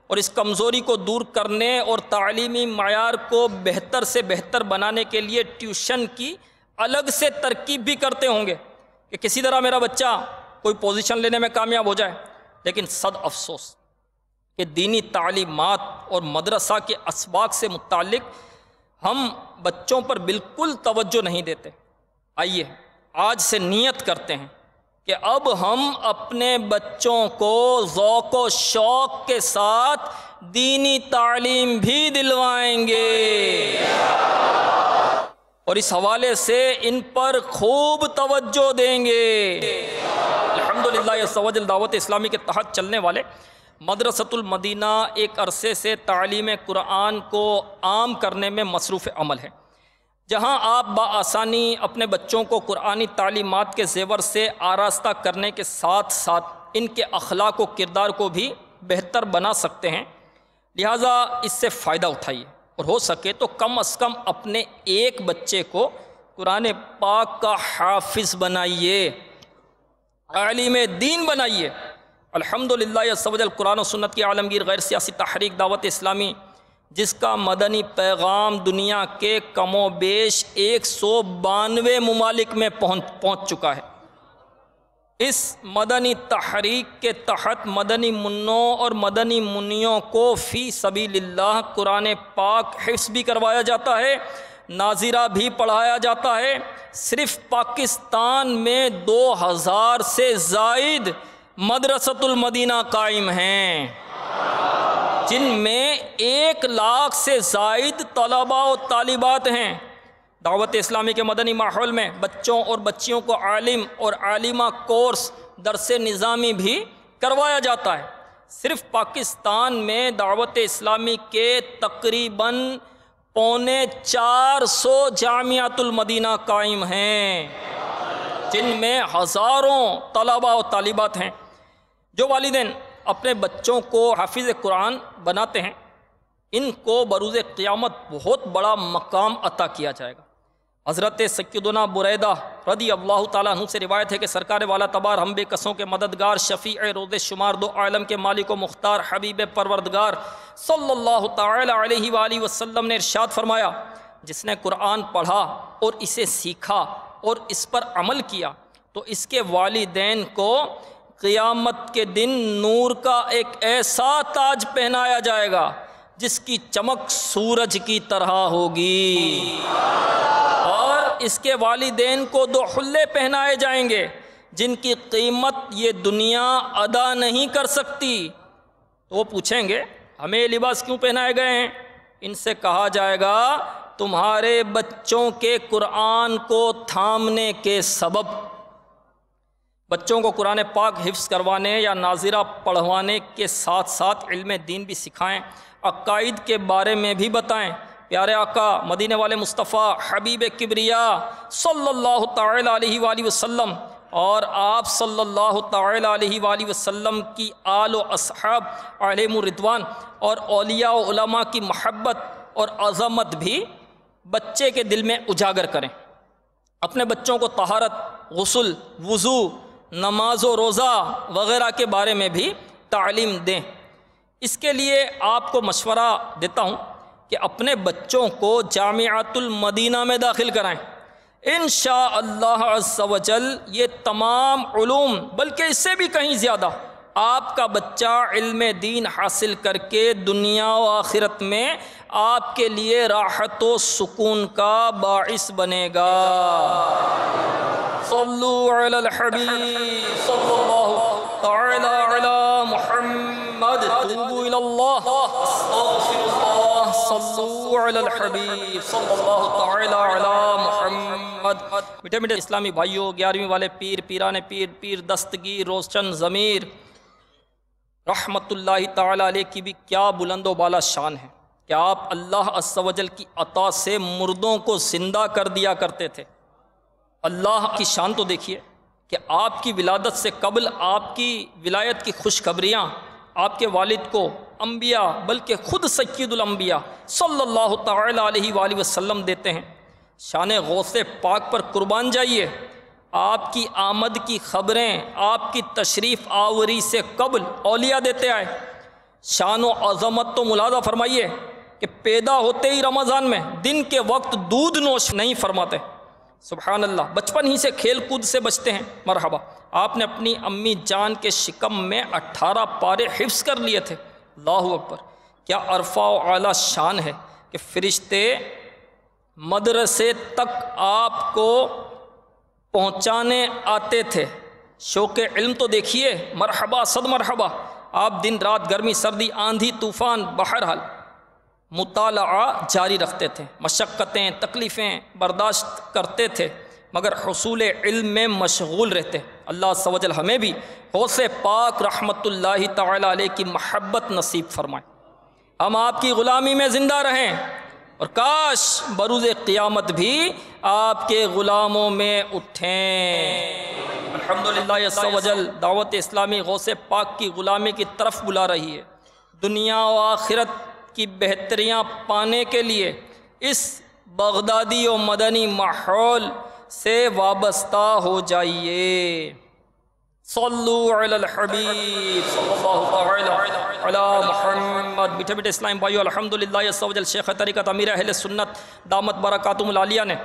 اور اس کمزوری کو دور کرنے اور تعلیمی معیار کو بہتر سے بہتر بنانے کے لیے ٹیوشن کی الگ سے ترکیب بھی کرتے ہوں گے کہ کسی طرح میرا بچہ کوئی پوزیشن لینے میں کامیاب ہو جائے۔ لیکن صد افسوس کہ دینی تعلیمات اور مدرسہ کے اسباق سے متعلق ہم بچوں پر بالکل توجہ نہیں دیتے۔ آئیے آج سے نیت کرتے ہیں کہ اب ہم اپنے بچوں کو ذوق و شوق کے ساتھ دینی تعلیم بھی دلوائیں گے، اور اس حوالے سے ان پر خوب توجہ دیں گے۔ الحمدللہ یہ سوجل دعوت اسلامی کے تحت چلنے والے مدرسۃ المدینہ ایک عرصے سے تعلیم قرآن کو عام کرنے میں مصروف عمل ہے، جہاں آپ بآسانی اپنے بچوں کو قرآنی تعلیمات کے زیور سے آراستہ کرنے کے ساتھ ساتھ ان کے اخلاق و کردار کو بھی بہتر بنا سکتے ہیں۔ لہٰذا اس سے فائدہ اٹھائیے، اور ہو سکے تو کم از کم اپنے ایک بچے کو قرآن پاک کا حافظ بنائیے، عالم دین بنائیے۔ الحمدللہ یہ سوجل قرآن و سنت کی عالمگیر غیر سیاسی تحریک دعوت اسلامی جس کا مدنی پیغام دنیا کے کم و بیش 192 ممالک میں پہنچ چکا ہے۔ اس مدنی تحریک کے تحت مدنی منوں اور مدنی منیوں کو فی سبیل اللہ قرآن پاک حفظ بھی کروایا جاتا ہے، ناظرہ بھی پڑھایا جاتا ہے۔ صرف پاکستان میں 2000 سے زائد مدرسۃ المدینہ قائم ہیں، جن میں 1 لاکھ سے زائد طلباء و طالبات ہیں۔ دعوت اسلامی کے مدنی ماحول میں بچوں اور بچیوں کو عالم اور عالمہ کورس درس نظامی بھی کروایا جاتا ہے۔ صرف پاکستان میں دعوت اسلامی کے تقریباً 450 جامعۃ المدینہ قائم ہیں، جن میں ہزاروں طلباء و طالبات ہیں۔ جو والدین اپنے بچوں کو حافظ قرآن بناتے ہیں، ان کو بروز قیامت بہت بڑا مقام عطا کیا جائے گا۔ حضرت سیدنا بریدہ رضی اللہ تعالیٰ عنہ سے روایت ہے کہ سرکار والا تبار ہم بے کسوں کے مددگار، شفیع روز شمار، دو عالم کے مالک و مختار، حبیب پروردگار صلی اللہ تعالی علیہ وآلہ وسلم نے ارشاد فرمایا، جس نے قرآن پڑھا اور اسے سیکھا اور اس پر عمل کیا تو اس کے والدین کو قیامت کے دن نور کا ایک ایسا تاج پہنایا جائے گا جس کی چمک سورج کی طرح ہوگی، اور اس کے والدین کو 2 حلے پہنائے جائیں گے جن کی قیمت یہ دنیا ادا نہیں کر سکتی۔ تو وہ پوچھیں گے ہمیں یہ لباس کیوں پہنائے گئے ہیں؟ ان سے کہا جائے گا تمہارے بچوں کے قرآن کو تھامنے کے سبب۔ بچوں کو قرآن پاک حفظ کروانے یا ناظرہ پڑھوانے کے ساتھ ساتھ علم دین بھی سکھائیں، عقائد کے بارے میں بھی بتائیں۔ پیارے آقا مدینے والے مصطفیٰ حبیب کبریا صلی اللہ تعالی علیہ وآلہ وسلم اور آپ صلی اللہ تعالی علیہ وآلہ وسلم کی آل و اصحاب علیہم الرضوان اور اولیاء و علماء کی محبت اور عظمت بھی بچے کے دل میں اجاگر کریں۔ اپنے بچوں کو طہارت، غسل، وضو، نماز و روزہ وغیرہ کے بارے میں بھی تعلیم دیں۔ اس کے لیے آپ کو مشورہ دیتا ہوں کہ اپنے بچوں کو جامعۃ المدینہ میں داخل کرائیں۔ انشاءاللہ عز و جل یہ تمام علوم بلکہ اس سے بھی کہیں زیادہ آپ کا بچہ علم دین حاصل کر کے دنیا و آخرت میں آپ کے لیے راحت و سکون کا باعث بنے گا۔ صلو علی الحبیب صلی اللہ تعالی علی محمد، توبوا الی اللہ، استغفر اللہ، صلو علی الحبیب صلی اللہ تعالی علی محمد۔ میٹھے میٹھے اسلامی بھائیوں، 11ویں والے پیر، پیران پیر، پیر دستگیر روشن ضمیر رحمت اللہ تعالی علیہ کی بھی کیا بلند و بالا شان ہے کہ آپ اللہ عز و جل کی عطا سے مردوں کو زندہ کر دیا کرتے تھے۔ اللہ کی شان تو دیکھیے کہ آپ کی ولادت سے قبل آپ کی ولایت کی خوشخبریاں آپ کے والد کو انبیاء بلکہ خود سید الانبیاء صلی اللہ تعالی علیہ وآلہ وسلم دیتے ہیں۔ شان غوث پاک پر قربان جائیے، آپ کی آمد کی خبریں آپ کی تشریف آوری سے قبل اولیاء دیتے آئے۔ شان و عظمت تو ملاحظہ فرمائیے کہ پیدا ہوتے ہی رمضان میں دن کے وقت دودھ نوش نہیں فرماتے، سبحان اللہ، بچپن ہی سے کھیل کود سے بچتے ہیں۔ مرحبا، آپ نے اپنی امی جان کے شکم میں 18 پارے حفظ کر لیے تھے۔ اللہ اکبر، کیا عرفہ و اعلیٰ شان ہے کہ فرشتے مدرسے تک آپ کو پہنچانے آتے تھے۔ شوق علم تو دیکھیے، مرحبا صد مرحبا، آپ دن رات گرمی سردی آندھی طوفان بہرحال مطالعہ جاری رکھتے تھے، مشقتیں تکلیفیں برداشت کرتے تھے مگر حصول علم میں مشغول رہتے۔ اللہ عز و جل ہمیں بھی غوث پاک رحمت اللہ تعالی علیہ کی محبت نصیب فرمائے، ہم آپ کی غلامی میں زندہ رہیں اور کاش بروز قیامت بھی آپ کے غلاموں میں اٹھیں۔ الحمدللہ عز و جل دعوت اسلامی غوث پاک کی غلامی کی طرف بلا رہی ہے۔ دنیا و آخرت کی بہتریاں پانے کے لیے اس بغدادی و مدنی ماحول سے وابستہ ہو جائیے۔ صلو علی الحبیب صلی اللہ تعالی علی محمد۔ بیٹھے بیٹھے اسلام بھائیو، الحمدللہ عز و جل شیخ طریقت امیر اہل سنت دامت برکاتہم العالیہ نے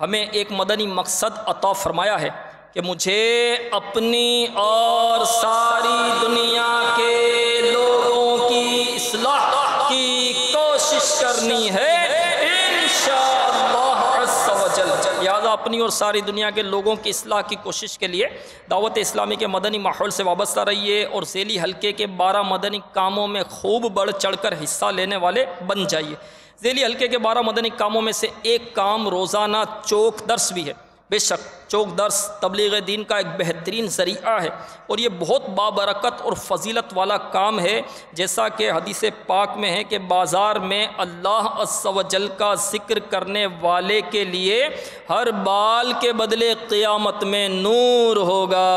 ہمیں ایک مدنی مقصد عطا فرمایا ہے کہ مجھے اپنی اور ساری دنیا کے لوگوں کی اصلاح کی کوشش کرنی ہے انشاءاللہ عز و جل۔ لہذا اپنی اور ساری دنیا کے لوگوں کی اصلاح کی کوشش کے لیے دعوت اسلامی کے مدنی ماحول سے وابستہ رہیے اور ذیلی حلقے کے 12 مدنی کاموں میں خوب بڑھ چڑھ کر حصہ لینے والے بن جائیے۔ ذیلی حلقے کے 12 مدنی کاموں میں سے ایک کام روزانہ چوک درس بھی ہے۔ بے شک چوک درس تبلیغ دین کا ایک بہترین ذریعہ ہے اور یہ بہت بابرکت اور فضیلت والا کام ہے، جیسا کہ حدیث پاک میں ہے کہ بازار میں اللہ عز و جل کا ذکر کرنے والے کے لیے ہر بال کے بدلے قیامت میں نور ہوگا۔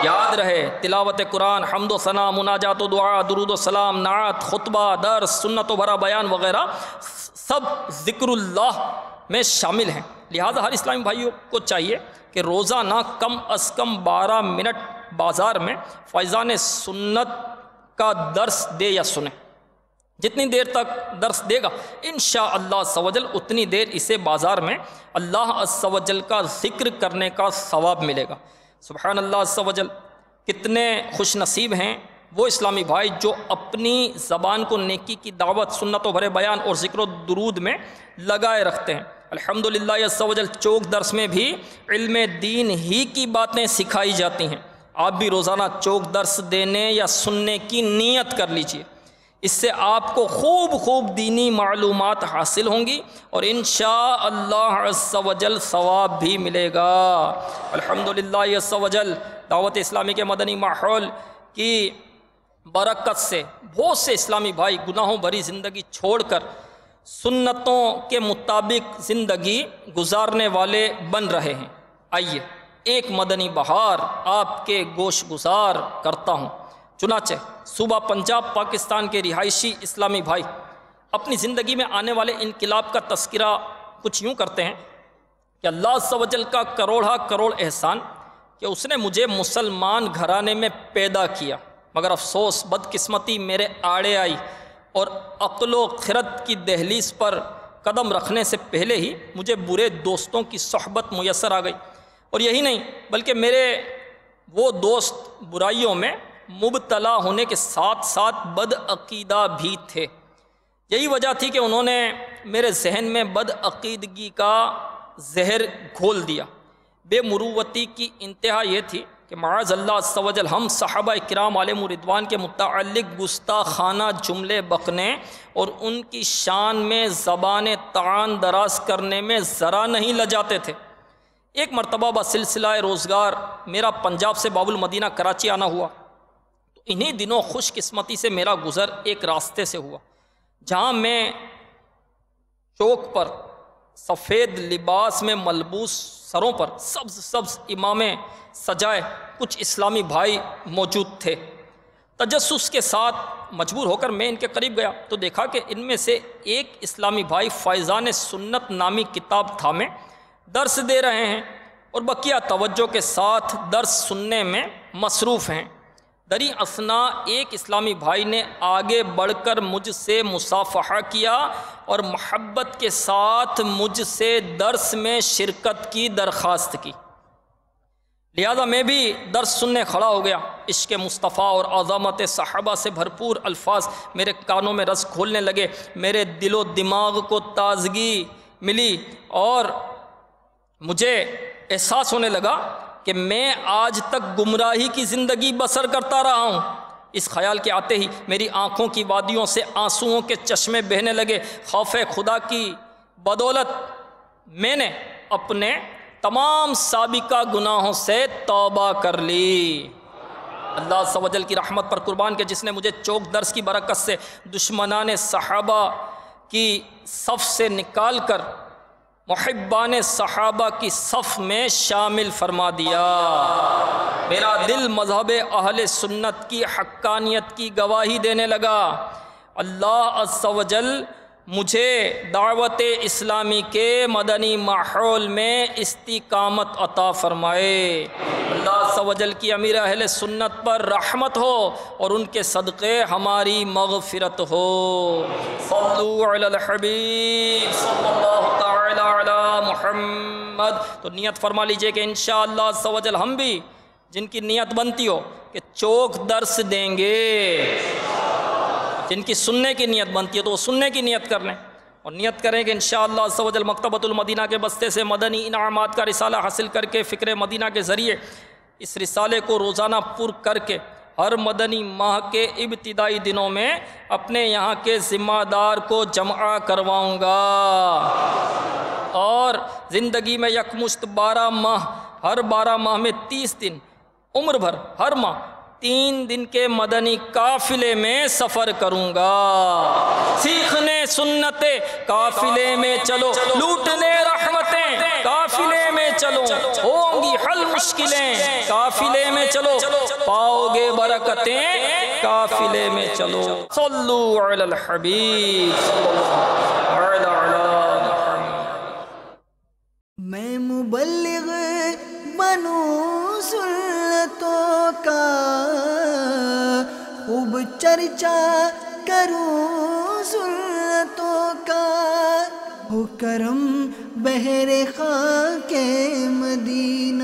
یاد رہے، تلاوت قرآن، حمد و ثنا، مناجات و دعا، درود و سلام، نعت، خطبہ، درس، سنت و بھرا بیان وغیرہ سب ذکر اللہ میں شامل ہیں۔ لہذا ہر اسلامی بھائیوں کو چاہیے کہ روزانہ کم از کم 12 منٹ بازار میں فیضان سنت کا درس دے یا سنیں۔ جتنی دیر تک درس دے گا انشاءاللہ عز و جل اتنی دیر اسے بازار میں اللہ عز و جل کا ذکر کرنے کا ثواب ملے گا۔ سبحان اللہ عز و جل، کتنے خوش نصیب ہیں وہ اسلامی بھائی جو اپنی زبان کو نیکی کی دعوت، سنت و بھرے بیان اور ذکر و درود میں لگائے رکھتے ہیں۔ الحمدللہ عز و جل چوک درس میں بھی علم دین ہی کی باتیں سکھائی جاتی ہیں۔ آپ بھی روزانہ چوک درس دینے یا سننے کی نیت کر لیجئے، اس سے آپ کو خوب دینی معلومات حاصل ہوں گی اور انشاءاللہ عز و جل ثواب بھی ملے گا۔ الحمدللہ عز و جل دعوت اسلامی کے مدنی ماحول کی برکت سے بہت سے اسلامی بھائی گناہوں بھری زندگی چھوڑ کر سنتوں کے مطابق زندگی گزارنے والے بن رہے ہیں۔ آئیے ایک مدنی بہار آپ کے گوش گزار کرتا ہوں۔ چنانچہ صوبہ پنجاب پاکستان کے رہائشی اسلامی بھائی اپنی زندگی میں آنے والے انقلاب کا تذکرہ کچھ یوں کرتے ہیں کہ اللہ عز و جل کا کروڑا کروڑ احسان کہ اس نے مجھے مسلمان گھرانے میں پیدا کیا، مگر افسوس بدقسمتی میرے آڑے آئی اور عقل و خرد کی دہلیز پر قدم رکھنے سے پہلے ہی مجھے برے دوستوں کی صحبت میسر آ گئی، اور یہی نہیں بلکہ میرے وہ دوست برائیوں میں مبتلا ہونے کے ساتھ ساتھ بد عقیدہ بھی تھے۔ یہی وجہ تھی کہ انہوں نے میرے ذہن میں بد عقیدگی کا زہر گھول دیا۔ بے مروتی کی انتہا یہ تھی کہ معاذ اللہ عز و جل ہم صحابہ کرام علیہم رضوان کے متعلق گستاخانہ جملے بکنے اور ان کی شان میں زبان طعن دراز کرنے میں ذرا نہیں لجاتے تھے۔ ایک مرتبہ بسلسلہ روزگار میرا پنجاب سے باب المدینہ کراچی آنا ہوا، تو انہی دنوں خوش قسمتی سے میرا گزر ایک راستے سے ہوا جہاں میں چوک پر سفید لباس میں ملبوس سروں پر سبز امامیں سجائے کچھ اسلامی بھائی موجود تھے۔ تجسس کے ساتھ مجبور ہو کر میں ان کے قریب گیا تو دیکھا کہ ان میں سے ایک اسلامی بھائی فیضان سنت نامی کتاب تھامے درس دے رہے ہیں اور بقیہ توجہ کے ساتھ درس سننے میں مصروف ہیں۔ دری اثنا ایک اسلامی بھائی نے آگے بڑھ کر مجھ سے مصافحہ کیا اور محبت کے ساتھ مجھ سے درس میں شرکت کی درخواست کی۔ لہذا میں بھی درس سننے کھڑا ہو گیا۔ عشق مصطفیٰ اور عظمت صحابہ سے بھرپور الفاظ میرے کانوں میں رس کھولنے لگے، میرے دل و دماغ کو تازگی ملی اور مجھے احساس ہونے لگا کہ میں آج تک گمراہی کی زندگی بسر کرتا رہا ہوں۔ اس خیال کے آتے ہی میری آنکھوں کی وادیوں سے آنسوؤں کے چشمے بہنے لگے۔ خوف خدا کی بدولت میں نے اپنے تمام سابقہ گناہوں سے توبہ کر لی۔ اللہ عز و جل کی رحمت پر قربان کہ جس نے مجھے چوک درس کی برکت سے دشمنان صحابہ کی صف سے نکال کر محبان صحابہ کی صف میں شامل فرما دیا۔ میرا دل مذہب اہل سنت کی حقانیت کی گواہی دینے لگا۔ اللہ عز و جل مجھے دعوت اسلامی کے مدنی ماحول میں استقامت عطا فرمائے۔ اللہ عز و جل کی امیر اہل سنت پر رحمت ہو اور ان کے صدقے ہماری مغفرت ہو۔ صلو علی الحبیب صلی اللہ تعالی علی محمد۔ تو نیت فرما لیجئے کہ انشاءاللہ عز و جل ہم بھی جن کی نیت بنتی ہو کہ چوک درس دیں گے، جن کی سننے کی نیت بنتی ہے تو وہ سننے کی نیت کر لیں، اور نیت کریں کہ انشاءاللہ عز و جل مکتبۃ المدینہ کے بستے سے مدنی انعامات کا رسالہ حاصل کر کے فکر مدینہ کے ذریعے اس رسالے کو روزانہ پر کر کے ہر مدنی ماہ کے ابتدائی دنوں میں اپنے یہاں کے ذمہ دار کو جمع کرواؤں گا، اور زندگی میں یکمشت 12 ماہ، ہر 12 ماہ میں 30 دن، عمر بھر ہر ماہ 3 دن کے مدنی قافلے میں سفر کروں گا۔ سیکھنے سنتیں قافلے میں چلو، لوٹنے رحمتیں قافلے میں چلو، ہوں گی حل مشکلیں قافلے میں چلو، پاؤ گے برکتیں قافلے میں چلو۔ صلو علی الحبیب صلی اللہ علی محمد۔ میں مبلغ بنوں سنتوں کا، خوب چرچا کروں سنتوں کا، ہو کرم بہر خاک مدینہ۔